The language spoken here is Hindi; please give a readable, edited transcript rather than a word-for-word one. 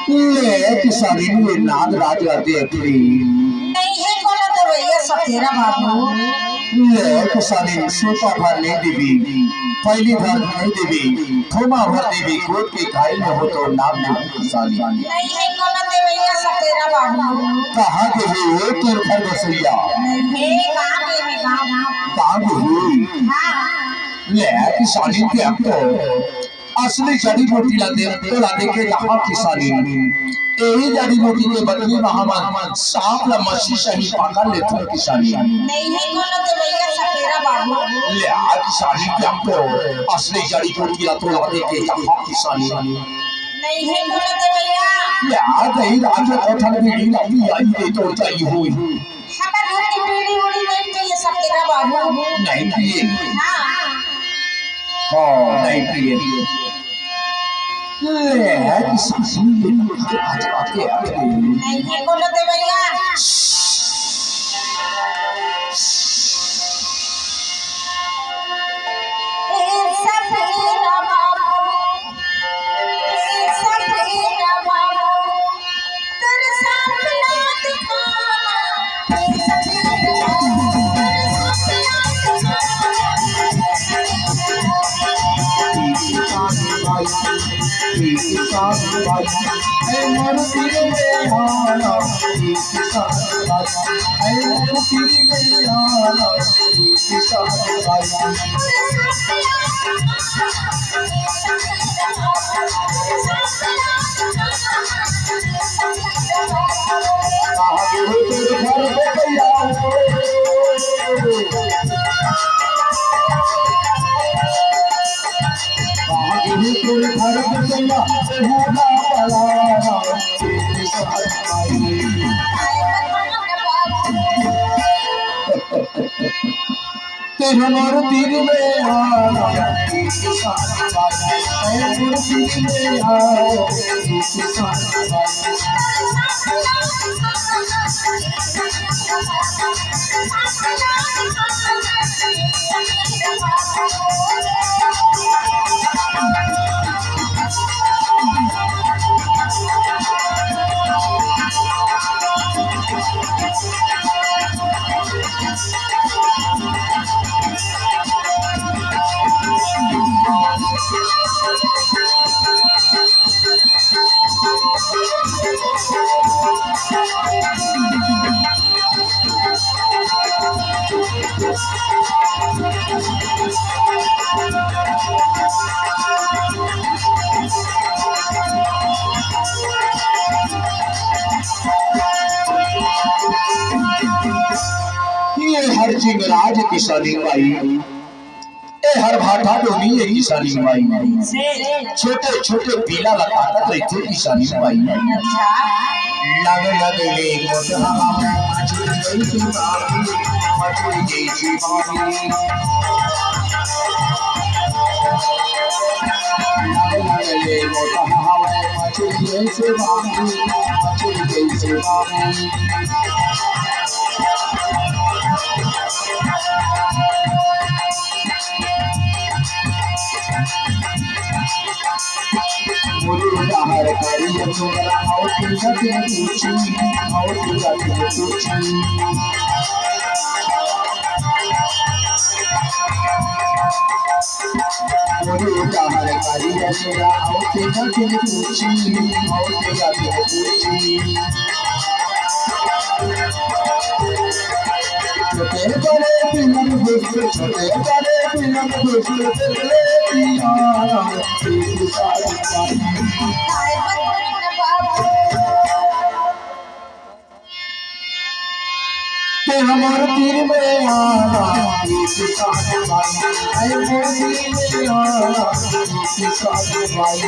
ले किसानी में नाद राजा देखी नहीं है बोला तो भैया सतेरा बाबू ले किसानी सोपा भर नहीं देवी पहली भर नहीं देवी थोमा भर देवी कोट के घायल में हो तो नाम नहीं किसानी नहीं है बोला तो भैया सतेरा बाबू कहाँ के हुए तेरे घर बसैया नहीं है कहाँ के है कहाँ के हुई ले किसानी के अब तो असली जड़ी बूटी ला दे के यहाँ किसानी यही जड़ी बूटी के बदले में हम सांप ला मछली सही पकड़ लेते हैं किसानी नहीं है बोला तो भैया सतेरा बाबू ले किसानी के अब तो असली जड़ी बूटी ला दे के यहाँ किसानी नहीं है बोला तो भैया ले दही राजा कोठल बीड़ी लाती आई दे तो चाहिए हुई हमारे घर की पीढ़ी उड़ी नहीं चाहिए सतेरा बाबू नहीं पिए हाँ नहीं पिए ले किसानी आज आके नहीं है बोला तो भैया हमारे तीर में आना किसान भाई तीर में आओ किसान हर चिंगराज किसानी बाई ए हर भाटा डोनी है किसानी बाई छोटे छोटे पीला लगाता रहते किसानी बाई लग लग ले मोटा मछली जैसी बाबी मछली जैसी बाबी लग लग ले मोटा मछली जैसी बाबी मछली जैसी बाबी हर करी मेरा और तुझे पूछी और तुझे पूछी हर करी मेरा और तुझे पूछी और तुझे पूछी छोटे बड़े बिलन घुस छोटे बड़े बिलन घुस हमारे तीर में आना किसान भाई तीर में आना किसान भाई